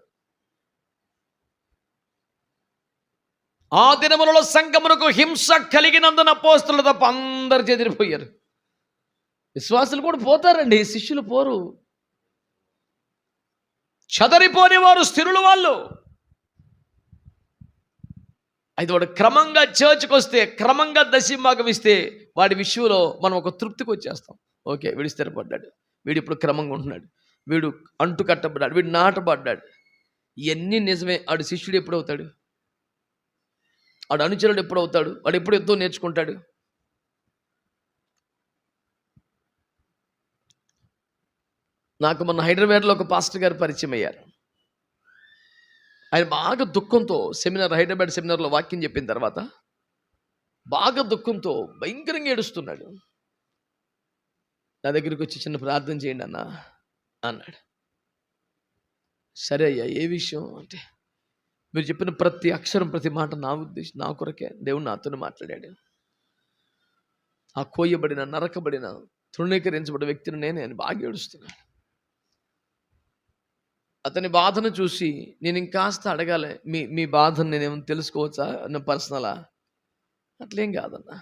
ఆ దినములలో సంఘమునకు హింస కలిగినందున అపోస్తలులు తప్ప అందరు చెదిరిపోయారు. విశ్వాసులు కూడా పోతారండి, శిష్యులు పోరు. చదరిపోని వారు స్థిరులు వాళ్ళు. అయితే వాడు క్రమంగా చర్చ్కి వస్తే, క్రమంగా దశంభాగం ఇస్తే, వాడి విషయంలో మనం ఒక తృప్తికి వచ్చేస్తాం. ఓకే, వీడు స్థిరపడ్డాడు, వీడు ఇప్పుడు క్రమంగా ఉంటున్నాడు, వీడు అంటు కట్టబడ్డాడు, వీడు నాటబడ్డాడు. ఇవన్నీ నిజమే. ఆడు శిష్యుడు ఎప్పుడు అవుతాడు? ఆడు అనుచరుడు ఎప్పుడు అవుతాడు? వాడు ఎప్పుడు యుద్ధం నేర్చుకుంటాడు? నాకు మొన్న హైదరాబాద్లో ఒక పాస్టర్ గారు పరిచయం అయ్యారు. ఆయన బాగా దుఃఖంతో హైదరాబాద్ సెమినార్లో వాక్యం చెప్పిన తర్వాత బాగా దుఃఖంతో భయంకరంగా ఏడుస్తున్నాడు. నా దగ్గరికి వచ్చి చిన్న ప్రార్థన చేయండి అన్న అన్నాడు. సరే అయ్యా, ఏ విషయం అంటే, మీరు చెప్పిన ప్రతి అక్షరం, ప్రతి మాట నా ఉద్దేశం, నా కొరకే దేవుడు నాతోనే మాట్లాడాడు. ఆ కోయబడిన, నరకబడిన, తృణీకరించబడిన వ్యక్తిని నేను బాగా ఏడుస్తున్నాను. అతని బాధను చూసి నేను ఇంకాస్త అడగాలి, మీ బాధను నేనేమో తెలుసుకోవచ్చా, నా పర్సనలా? అట్లేం కాదన్నా.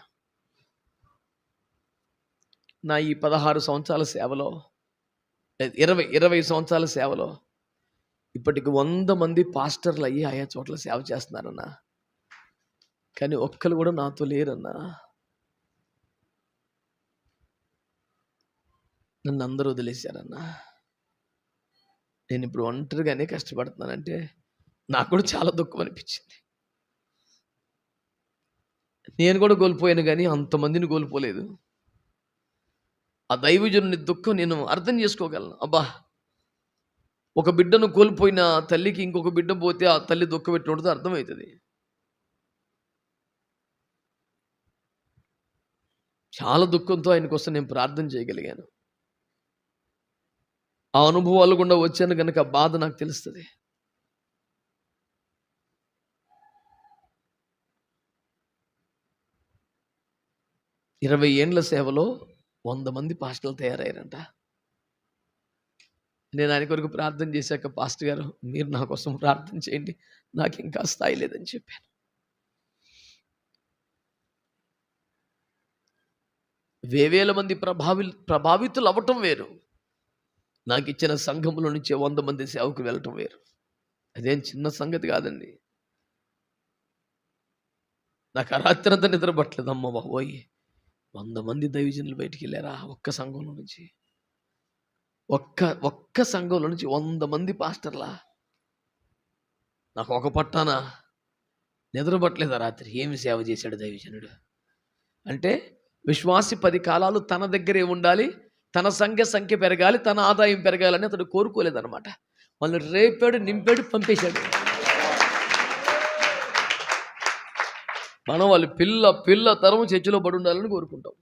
నా ఈ 16 సంవత్సరాల సేవలో, 20 సంవత్సరాల సేవలో ఇప్పటికి 100 మంది పాస్టర్లు అయ్యి ఆయా చోట్ల సేవ చేస్తున్నారన్నా, కానీ ఒక్కరు కూడా నాతో లేరన్నా. నన్ను అందరూ వదిలేశారన్నా. నేను ఇప్పుడు ఒంటరిగానే కష్టపడుతున్నానంటే నాకు కూడా చాలా దుఃఖం అనిపించింది. నేను కూడా కోల్పోయాను, కానీ అంతమందిని కోల్పోలేదు. ఆ దైవజనుని దుఃఖం నేను అర్థం చేసుకోగలను. అబ్బా, ఒక బిడ్డను కోల్పోయిన తల్లికి ఇంకొక బిడ్డ పోతే ఆ తల్లి దుఃఖం ఎట్లా ఉంటుందో అర్థమవుతుంది. చాలా దుఃఖంతో ఆయన కోసం నేను ప్రార్థన చేయగలిగాను. ఆ అనుభవాలు గుండా వచ్చాను కనుక ఆ బాధ నాకు తెలుస్తుంది. ఇరవై ఏండ్ల సేవలో 100 మంది పాస్టర్లు తయారయ్యారంట. నేను ఆయన కొరకు ప్రార్థన చేశాక, పాస్టర్ గారు మీరు నా కోసం ప్రార్థన చేయండి, నాకు ఇంకా స్థాయి లేదని చెప్పాను. వేవేల మంది ప్రభావితులు అవ్వటం వేరు, నాకు ఇచ్చిన సంఘంలో నుంచి 100 మంది సేవకులు వెళ్ళటం వేరు. అదేం చిన్న సంగతి కాదండి. నాకు ఆ రాత్రి అంతా నిద్ర పట్టలేదు. అమ్మ బాబోయ్, 100 మంది దైవజనులు బయటికి వెళ్ళారా ఒక్క సంఘంలో నుంచి? ఒక్క సంఘంలో నుంచి 100 మంది పాస్టర్లా? నాకు ఒక పట్టాన నిద్ర పట్టలేదా రాత్రి? ఏమి సేవ చేశాడు దైవజనుడు అంటే, విశ్వాసి 10 కాలాలు తన దగ్గరే ఉండాలి, తన సంఖ్య పెరగాలి, తన ఆదాయం పెరగాలని అతడు కోరుకోలేదన్నమాట. వాళ్ళు రేపాడు, నింపాడు, పంపేశాడు. మనం వాళ్ళు పిల్ల తరం చర్చిలో పడి ఉండాలని కోరుకుంటాం.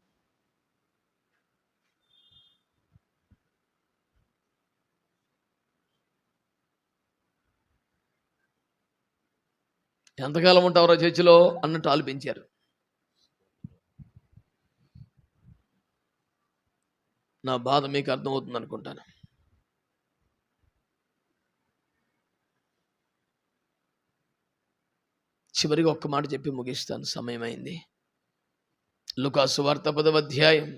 ఎంతకాలం ఉంటావురా చర్చిలో అన్నట్టు ఆలు పెంచారు. నా బాధ మీకు అర్థమవుతుంది అనుకుంటాను. చివరిగా ఒక్క మాట చెప్పి ముగిస్తాను, సమయం అయింది. లూకా సువార్త 10వ అధ్యాయం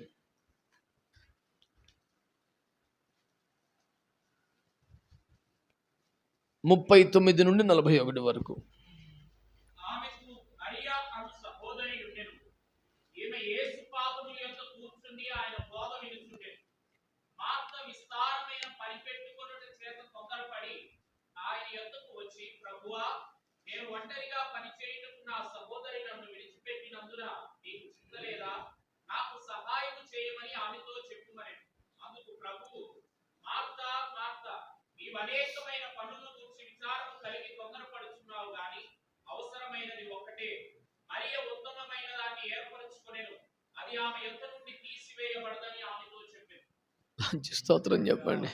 39 నుండి 41 వరకు. ఈమె యేసు పాదముల యొద్ద కూర్చుండి ఆయన బోధ వినుచుండెను. మార్త విస్తారమైన పని పెట్టుకొనుట చేత తొందరపడి ఆయన యొద్దకు వచ్చి, ప్రభువా, నేను ఒంటరిగా పని చేయుటకు నా సహోదరి నన్ను విడిచిపెట్టినందున నీకు చింతలేదా? నాకు సహాయం చేయమని ఆమెతో చెప్పుమనెను. అందుకు ప్రభువు, మార్తా మార్తా, నీవు అనేకమైన పనులను గూర్చి విచారము కలిగి తొందరపడుచున్నావు గాని అవసరమైనది ఒక్కటే. మరియ ఉత్తమమైన దాన్ని ఏర్పరచుకొనెను, అది ఆమె యొద్ద నుండి తీసివేయబడదని ఆమెతో చెప్పెను. మంచి స్తోత్రం చెప్పండి.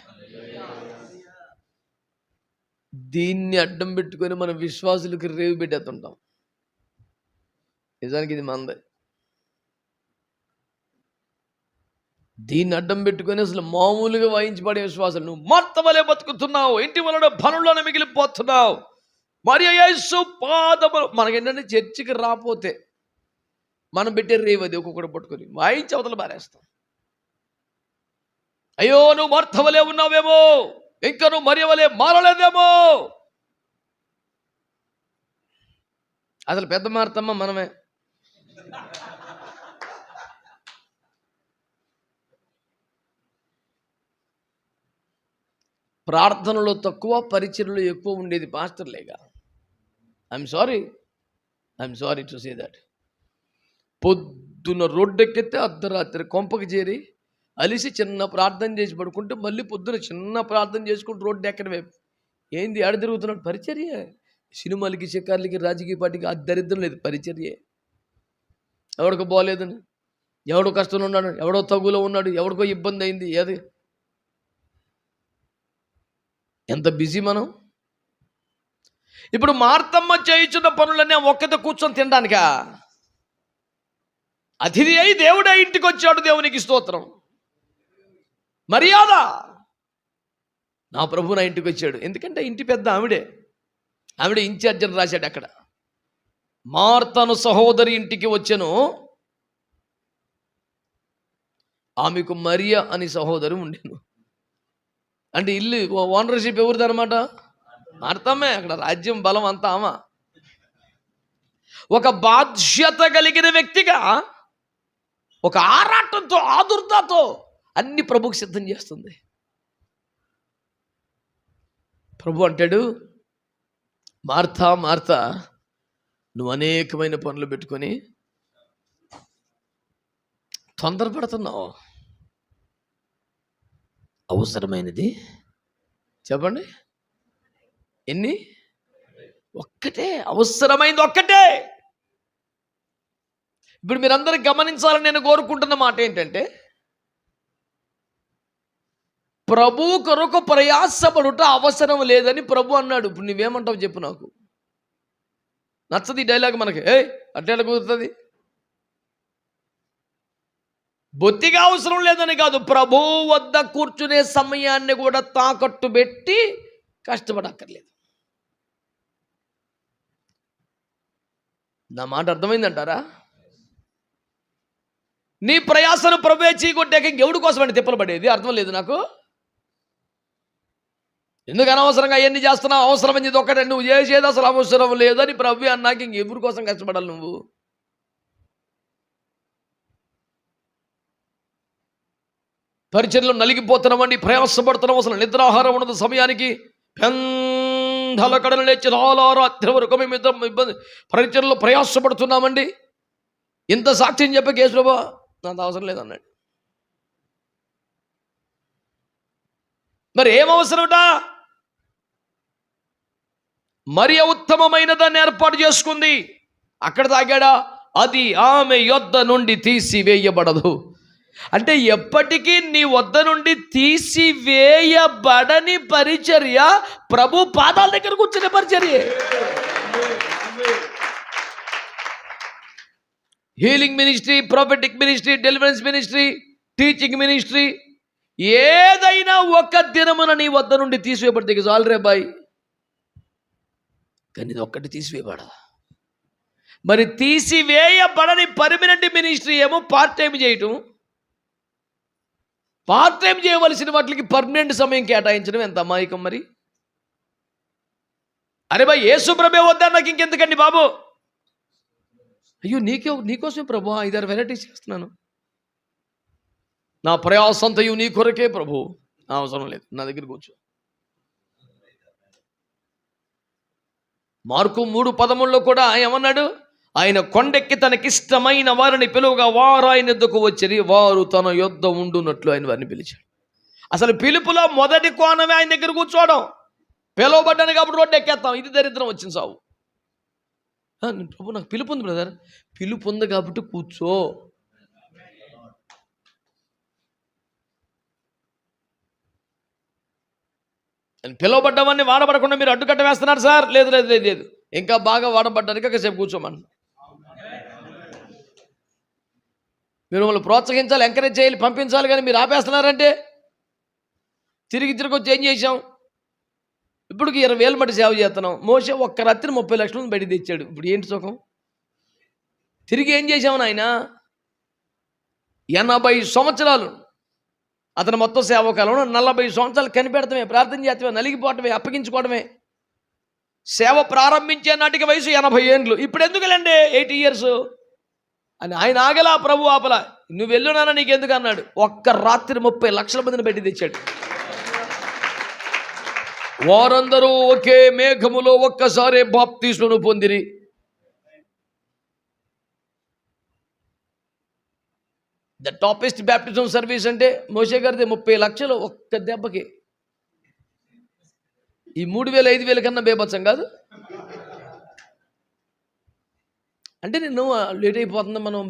దీన్ని అడ్డం పెట్టుకొని మనం విశ్వాసులకు రేవు పెట్టేస్తుంటాం. నిజానికి ఇది మందే. దీన్ని అడ్డం పెట్టుకొని అసలు మామూలుగా వాయించబడే విశ్వాసాలు, నువ్వు మార్త వలె బతుకుతున్నావు, ఇంటి వలన పనులను మిగిలిపోతున్నావు, మరి యేసు పాదములు. మనకేంటంటే చర్చికి రాపోతే మనం పెట్టే రేవు అది ఒక్కొక్కటి పట్టుకొని వాయించి అవతల బారేస్తాం. అయ్యో, నువ్వు మార్త వలె ఉన్నావేమో, ఇంకా నువ్వు మరియ వలె మారలేదేమో. అసలు పెద్ద మార్తమ్మ మనమే. ప్రార్థనలో తక్కువ, పరిచర్యలో ఎక్కువ ఉండేది పాస్టర్లేగా. I'm sorry to say that. పొద్దున్న రోడ్డెక్కితే అర్ధరాత్రి కొంపకి చేరి అలిసి చిన్న ప్రార్థన చేసి పడుకుంటే మళ్ళీ పొద్దున చిన్న ప్రార్థన చేసుకుంటూ రోడ్డు ఎక్కడమే. ఏంది ఆడ తిరుగుతున్నాడు? పరిచర్య. సినిమాలకి, షికార్లకి, రాజకీయ పార్టీకి ఆ దరిద్రం లేదు, పరిచర్యే. ఎవడికో బాగోలేదని, ఎవడో కష్టంలో ఉన్నాడు, ఎవడో తగులో ఉన్నాడు, ఎవడికో ఇబ్బంది అయింది, ఏది ఎంత బిజీ మనం. ఇప్పుడు మార్తమ్మ చేయించున్న పనులన్నీ ఒక్కతో కూర్చొని తినడానికా? అతిథి అయి దేవుడే ఇంటికి వచ్చాడు, దేవునికి స్తోత్రం. మర్యాద. నా ప్రభు నా ఇంటికి వచ్చాడు, ఎందుకంటే ఇంటి పెద్ద ఆవిడే ఇన్ఛార్జ్ అని రాశాడు అక్కడ. మార్తను సహోదరి ఇంటికి వచ్చెను, ఆమెకు మరియ అని సహోదరి ఉండెను. అంటే ఇల్లు ఓనర్షిప్ ఎవరిది అనమాట? మార్తమ్మే. అక్కడ రాజ్యం బలం అంతా ఆమె. ఒక బాధ్యత కలిగిన వ్యక్తిగా, ఒక ఆరాటంతో, ఆదుర్దాతో అన్ని ప్రభుకు సిద్ధం చేస్తుంది. ప్రభు అంటాడు, మార్తా మార్తా, నువ్వు అనేకమైన పనులు పెట్టుకొని తొందరపడుతున్నావు. అవసరమైనది చెప్పండి ఎన్ని? ఒక్కటే. అవసరమైనది ఒక్కటే. ఇప్పుడు మీరందరూ గమనించాలని నేను కోరుకుంటున్న మాట ఏంటంటే, ప్రభు కొరకు ప్రయాసపడుట అవసరం లేదని ప్రభు అన్నాడు. ఇప్పుడు నువ్వేమంటావు చెప్పు. నాకు నచ్చది ఈ డైలాగ్ మనకి. అట్లా కుదురుతుంది? బొత్తిగా అవసరం లేదని కాదు, ప్రభు వద్ద కూర్చునే సమయాన్ని కూడా తాకట్టు పెట్టి కష్టపడక్కర్లేదు. నా మాట అర్థమైందంటారా? నీ ప్రయాసను ప్రభువే చీకొట్టాక ఇంకెవడి కోసమండి తిప్పలు పడేది? అర్థం లేదు నాకు. ఎందుకు అనవసరంగా అవన్నీ చేస్తున్నావు? అవసరమైంది ఇది ఒక్కటే, నువ్వు చేసేది అసలు అవసరం లేదని ప్రభు అన్నాక ఇంకెవరి కోసం కష్టపడాలి నువ్వు? పరిచర్యలో నలిగిపోతున్నామండి, ప్రయాసపడుతున్నాం, అసలు నిద్రాహారం ఉన్నది సమయానికి. పెందల కడలు లేచి చాలా రాత్రి వరకు మేము ఇబ్బంది పరిచర్యలో ప్రయాసపడుతున్నామండి. ఇంత సాక్ష్యం చెప్పే కేసులో నాకు అవసరం లేదన్నాడు. మరి ఏం అవసరమట? మరియ ఉత్తమమైన దాన్ని ఏర్పాటు చేసుకుంది. అక్కడ తాగాడా? అది ఆమె యొద్ద నుండి తీసివేయబడదు. అంటే ఎప్పటికీ నీ వద్ద నుండి తీసివేయబడని పరిచర్య ప్రభు పాదాల దగ్గర కూర్చునే పరిచర్య. Healing ministry, prophetic ministry, deliverance ministry, teaching ministry, ఏదైనా ఒక దినమున నీ వద్ద నుండి తీసివేయబడితే చాలు రే బాయ్. కానీ ఇది ఒక్కటి తీసివేయబడదా. మరి తీసివేయబడని పర్మనెంట్ మినిస్ట్రీ ఏమో పార్ట్ టైం చేయటం, పార్ట్ టైం చేయవలసిన వాటికి పర్మనెంట్ సమయం కేటాయించడం ఎంత అమాయకం మరి. అరే బాయ్, యేసు ప్రభే వద్దా నాకు ఇంకెందుకండి బాబు? అయ్యో నీకోసమే ప్రభు 5-6 వెరైటీస్ చేస్తున్నాను, నా ప్రయాసంతయు నీ కొరకే ప్రభు, అవసరం లేదు, నా దగ్గర కూర్చో. మార్కు 3:13 కూడా ఏమన్నాడు? ఆయన కొండెక్కి తనకిష్టమైన వారిని పిలువగా వారు ఆయన యొద్దకు వచ్చిరి, వారు తన యొద్ద ఉండునట్లు ఆయన వారిని పిలిచాడు. అసలు పిలుపులో మొదటి కోణమే ఆయన దగ్గర కూర్చోవడం. పిలువబడ్డాను కాబట్టి రోడ్డు ఎక్కేస్తాం, ఇది దరిద్రం వచ్చింది సావు. ప్రభు నాకు పిలుపు ఉంది బ్రదర్, పిలుపు ఉంది కాబట్టి కూర్చో. పిలువబడ్డవన్నీ వాడబడకుండా మీరు అడ్డుకట్ట వేస్తున్నారు సార్. లేదు లేదు లేదు లేదు, ఇంకా బాగా వాడబడ్డానికి ఒకసేపు కూర్చోమని. మీరు మిమ్మల్ని ప్రోత్సహించాలి, ఎంకరేజ్ చేయాలి, పంపించాలి, కానీ మీరు ఆపేస్తున్నారంటే తిరిగి వచ్చి ఏం చేసాం? ఇప్పటికి 20,000 మట్టి సేవ చేస్తున్నాం. మోషే ఒక్క రాత్రి 30 లక్షలను బయట తెచ్చాడు. ఇప్పుడు ఏంటి సుఖం? తిరిగి ఏం చేసాము నాయన? 80 సంవత్సరాలు అతను మొత్తం సేవకాలంలో 40 సంవత్సరాలు కనిపెడతామే, ప్రార్థన చేస్తామే, నలిగిపోవటమే, అప్పగించుకోవడమే. సేవ ప్రారంభించే నాటికి వయసు 80 ఏండ్లు. ఇప్పుడు ఎందుకులండి 80 years అని ఆయన ఆగలా, ప్రభు ఆపలా. నువ్వు వెళ్ళునానా నీకెందుకు అన్నాడు. ఒక్క రాత్రి 30 లక్షల మందిని బయట తెచ్చాడు. వారందరూ ఒకే మేఘములో ఒక్కసారి బాప్తీస్మును పొందిరి. ద టాపెస్ట్ బ్యాప్టిజం సర్వీస్ అంటే మోషే గారిది 30 లక్షలు ఒక్క దెబ్బకి. ఈ 3,000 5,000 కన్నా బేబత్సం కాదు. అంటే నేను లేట్ అయిపోతుంది, మనం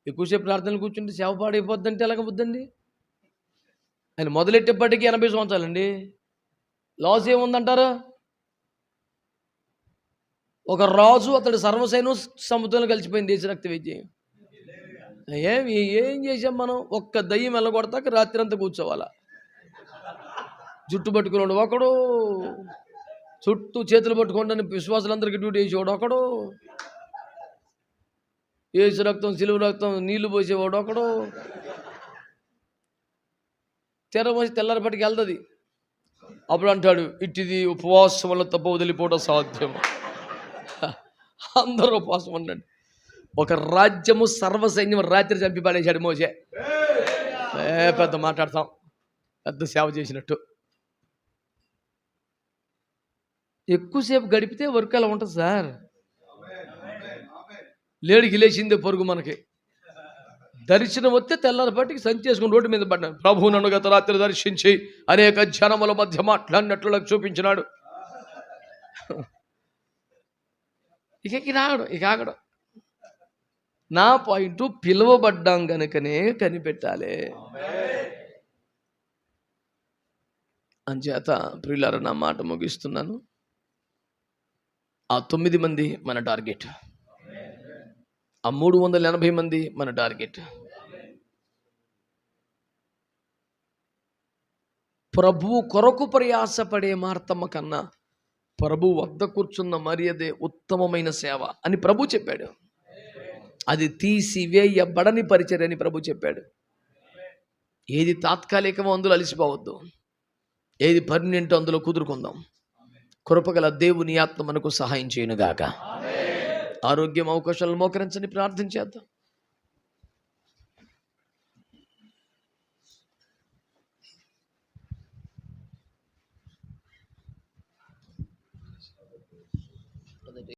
ఎక్కువసేపు ప్రార్థనలు కూర్చుంటే సేవ పాడైపోద్ది అంటే ఎలాగ బుద్దండి? ఆయన మొదలెట్టేప్పటికీ 80 సంవత్సరాలండి. లాస్ ఏముందంటారు? ఒక రాజు అతడు సర్వసైన్యం సముద్రంలో కలిసిపోయింది దేశరక్త విజయం. ఏం చేసాం మనం? ఒక్క దయ్యం వెళ్ళగొడతాక రాత్రి అంతా కూర్చోవాలా. జుట్టు పట్టుకున్నాడు ఒకడు, చుట్టూ చేతులు పట్టుకోండి విశ్వాసులందరికీ డ్యూటీ వేసేవాడు ఒకడు, ఏసు రక్తం సిలువ రక్తం నీళ్లు పోసేవాడు ఒకడు. తెరమోసి తెల్లారిపటికి వెళ్తుంది. అప్పుడు అంటాడు, ఇట్టిది ఉపవాసం వల్ల తప్ప వదిలిపోవడం సాధ్యం. అందరూ ఉపవాసం ఉండండి. ఒక రాజ్యము సర్వసైన్యం రాత్రి చంపి పడేశాడు మోసే. పెద్ద మాట్లాడతాం, పెద్ద సేవ చేసినట్టు. ఎక్కువసేపు గడిపితే వర్క్ అలా ఉంటుంది సార్. లేడికి లేచిందే పొరుగు మనకి. దర్శనం వస్తే తెల్లారిపాటికి సంచేసుకుని రోడ్డు మీద పడ్డాను. ప్రభు నన్ను గత రాత్రి దర్శించి అనేక జనముల మధ్య మాట్లాడినట్లు నాకు చూపించినాడు. ఇక ఆగడం. నా పాయింట్ పిలువబడ్డాం గనుకనే కనిపెట్టాలి. అంచేత ప్రియులారా, నా మాట ముగిస్తున్నాను. ఆ 9 మంది మన టార్గెట్, ఆ 380 మంది మన టార్గెట్. ప్రభువు కొరకు ప్రయాసపడే మార్తమ్మ కన్నా ప్రభు వద్ద కూర్చున్న మర్యాదే ఉత్తమమైన సేవ అని ప్రభు చెప్పాడు. అది తీసివేయబడని పరిచర్య అని ప్రభు చెప్పాడు. ఏది తాత్కాలికమో అందులో అలిసిపోవద్దు, ఏది పర్మనెంట్ అందులో కుదురుకుందాం. కృపగల దేవుని ఆత్మ మనకు సహాయం చేయనుగాక. ఆరోగ్యం అవకాశాలను మోకరించని ప్రార్థన చేద్దాం.